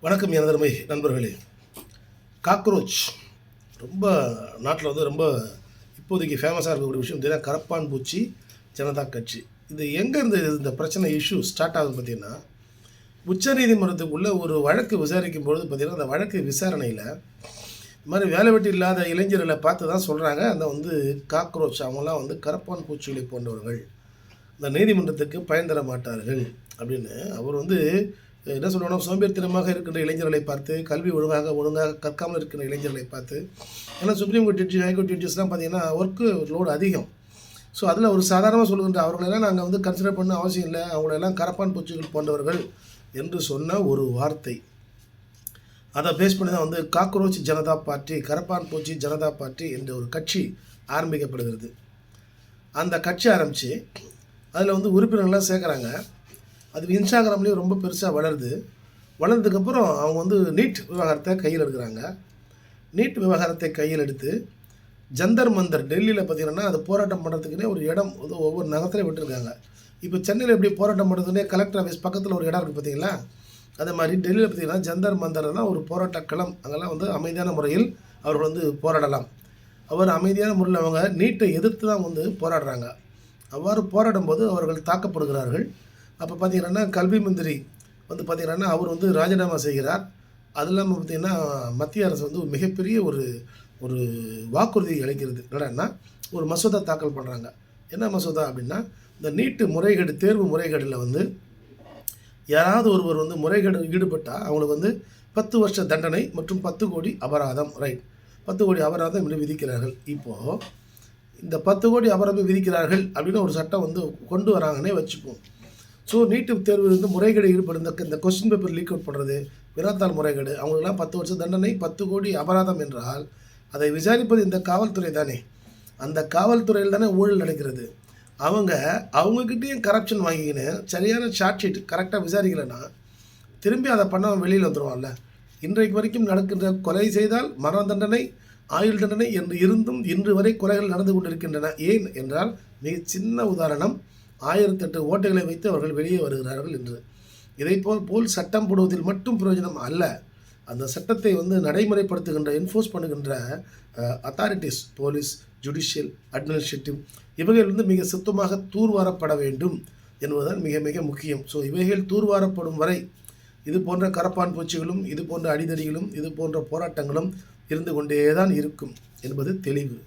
வணக்கம் எனதருமை நண்பர்களே. காக்ரோச் ரொம்ப நாட்டில் வந்து ரொம்ப இப்போதைக்கு ஃபேமஸாக இருக்கக்கூடிய விஷயம் பார்த்தீங்கன்னா கரப்பான் பூச்சி ஜனதா கட்சி. இது எங்கேருந்து இந்த பிரச்சனை இஷ்யூ ஸ்டார்ட் ஆகுது பார்த்திங்கன்னா, உச்சநீதிமன்றத்துக்குள்ளே ஒரு வழக்கு விசாரிக்கும் பொழுது பார்த்திங்கன்னா, அந்த வழக்கு விசாரணையில் இது மாதிரி வேலை வெட்டி இல்லாத இளைஞர்களை பார்த்து தான் சொல்கிறாங்க, அந்த வந்து காக்ரோச் அவங்களாம் வந்து கரப்பான் பூச்சிகளை போன்றவர்கள், இந்த நீதிமன்றத்துக்கு பயன் தர மாட்டார்கள் அப்படின்னு அவர் வந்து என்ன சொல்லணும், சோம்பேறித்தனமாக இருக்கின்ற இளைஞர்களை பார்த்து, கல்வி ஒழுங்காக கற்காமல் இருக்கின்ற இளைஞர்களை பார்த்து, ஏன்னா சுப்ரீம் கோர்ட் ஜட்ஜி, ஹைகோர்ட் ஜட்ஜஸ்லாம் பார்த்தீங்கன்னா ஒர்க்கு லோடு அதிகம். ஸோ அதில் ஒரு சாதாரணமாக சொல்லுகின்ற அவர்களெல்லாம் நாங்கள் வந்து கன்சிடர் பண்ண அவசியம் இல்லை, அவங்களெல்லாம் கரப்பான் பூச்சிகள் போன்றவர்கள் என்று சொன்ன ஒரு வார்த்தை. அதை பேஸ் பண்ணி தான் வந்து காக்ரோச் ஜனதா பார்ட்டி, கரப்பான் பூச்சி ஜனதா பார்ட்டி என்ற ஒரு கட்சி ஆரம்பிக்கப்படுகிறது. அந்த கட்சி ஆரம்பித்து அதில் வந்து உறுப்பினர்கள்லாம் சேர்க்குறாங்க. அது இன்ஸ்டாகிராம்லேயும் ரொம்ப பெருசாக வளர்ந்ததுக்கப்புறம் அவங்க வந்து நீட் விவகாரத்தை கையில் எடுக்கிறாங்க. நீட் விவகாரத்தை கையில் எடுத்து ஜந்தர் மந்தர் டெல்லியில் பார்த்திங்கன்னா அது போராட்டம் பண்ணுறதுக்குன்னே ஒரு இடம் வந்து ஒவ்வொரு நகரத்துலையும் விட்டுருக்காங்க. இப்போ சென்னையில் எப்படி போராட்டம் பண்ணுறதுன்னே கலெக்டர் ஆஃபீஸ் பக்கத்தில் ஒரு இடம் இருக்குது பார்த்தீங்களா, அதே மாதிரி டெல்லியில் பார்த்திங்கன்னா ஜந்தர் மந்தர் தான் ஒரு போராட்ட களம். அங்கெல்லாம் வந்து அமைதியான முறையில் அவர்கள் வந்து போராடலாம். அவர் அமைதியான முறையில் அவங்க நீட்டை எதிர்த்து தான் வந்து போராடுறாங்க. அவ்வாறு போராடும் போது அவர்கள் தாக்கப்படுகிறார்கள். அப்போ பார்த்திங்கன்னா கல்வி மந்திரி வந்து பார்த்திங்கன்னா அவர் வந்து ராஜினாமா செய்கிறார். அது இல்லாமல் பார்த்திங்கன்னா மத்திய அரசு வந்து மிகப்பெரிய ஒரு ஒரு வாக்குறுதி அளிக்கிறது. என்னன்னா ஒரு மசோதா தாக்கல் பண்ணுறாங்க. என்ன மசோதா அப்படின்னா, இந்த நீட்டு முறைகேடு தேர்வு முறைகேடில் வந்து யாராவது ஒருவர் வந்து முறைகேடு ஈடுபட்டால் அவங்களுக்கு வந்து 10 வருஷ தண்டனை மற்றும் 10 கோடி அபராதம். ரைட், 10 கோடி அபராதம் என்று விதிக்கிறார்கள். இப்போது இந்த 10 கோடி அபராதம் விதிக்கிறார்கள் அப்படின்னு ஒரு சட்டம் வந்து கொண்டு வராங்கன்னே வச்சுப்போம். ஸோ நீட்டு தேர்வு வந்து முறைகேடு ஈடுபடும் இந்த கொஸ்டின் பேப்பர் லீக் அவுட் பண்ணுறது, வினாத்தாள் முறைகேடு, அவங்களுக்கெல்லாம் 10 வருஷம் தண்டனை, 10 கோடி அபராதம் என்றால் அதை விசாரிப்பது இந்த காவல்துறை தானே. அந்த காவல்துறையில் தானே ஊழல் நடக்கிறது. அவங்கக்கிட்டேயும் கரப்ஷன் வாங்கிக்கின்னு சரியான சார்ஜ் ஷீட் கரெக்டாக விசாரிக்கலைன்னா திரும்பி அதை பண்ண வெளியில் வந்துடுவான்ல. இன்றைக்கு வரைக்கும் நடக்கின்ற கொலை செய்தால் மரண தண்டனை, ஆயுள் தண்டனை என்று இருந்தும் இன்று வரை கொலைகள் நடந்து கொண்டிருக்கின்றன. ஏன் என்றால் மிக சின்ன உதாரணம், 1008 ஓட்டைகளை வைத்து அவர்கள் வெளியே வருகிறார்கள் என்று. இதை போல் சட்டம் போடுவதில் மட்டும் பிரயோஜனம் அல்ல, அந்த சட்டத்தை வந்து நடைமுறைப்படுத்துகின்ற என்ஃபோர்ஸ் பண்ணுகின்ற அத்தாரிட்டிஸ், போலீஸ், ஜுடிஷியல், அட்மினிஸ்ட்ரேட்டிவ், இவைகள் வந்து மிக சுத்தமாக தூர்வாரப்பட வேண்டும் என்பதுதான் மிக மிக முக்கியம். ஸோ இவைகள் தூர்வாரப்படும் வரை இது போன்ற கரப்பான் பூச்சிகளும், இது போன்ற அடிதடிகளும், இது போன்ற போராட்டங்களும் இருந்து கொண்டே தான் இருக்கும் என்பது தெளிவு.